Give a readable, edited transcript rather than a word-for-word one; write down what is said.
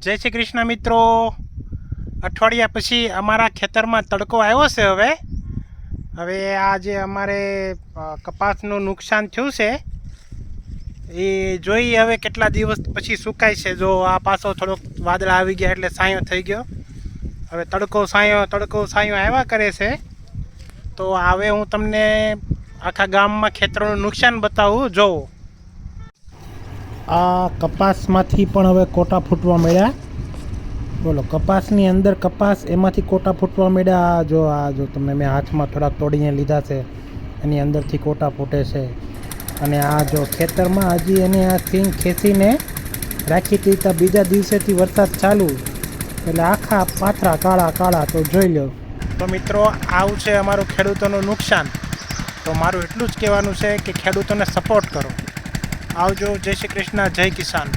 જય શ્રી કૃષ્ણ મિત્રો. અઠવાડિયા પછી અમારા ખેતરમાં તડકો આવ્યો છે. હવે આજે અમારે કપાસનું નુકસાન થયું છે એ જોઈએ હવે કેટલા દિવસ પછી સુકાય છે. જો આ પાછો થોડોક વાદળા આવી ગયા એટલે સાયો થઈ ગયો. હવે તડકો સાયો આવ્યા કરે છે. તો હવે હું તમને આખા ગામમાં ખેતરોનું નુકસાન બતાવું. જોવો, આ કપાસમાંથી પણ હવે કોટા ફૂટવા મળ્યા. બોલો, કપાસની અંદર કપાસ, એમાંથી કોટા ફૂટવા મળ્યા. આ જો તમને મેં હાથમાં થોડાક તોડીને લીધા છે, એની અંદરથી કોટા ફૂટે છે. અને આ જો ખેતરમાં હજી એને આ સિંગ ખેંચીને રાખી હતી, તો બીજા દિવસેથી વરસાદ ચાલુ એટલે આખા પાથરા કાળા. તો જોઈ લો. તો મિત્રો, આવું છે અમારું ખેડૂતોનું નુકસાન. તો મારું એટલું જ કહેવાનું છે કે ખેડૂતોને સપોર્ટ કરો. આવજો. જય શ્રી કૃષ્ણ. જય કિસાન.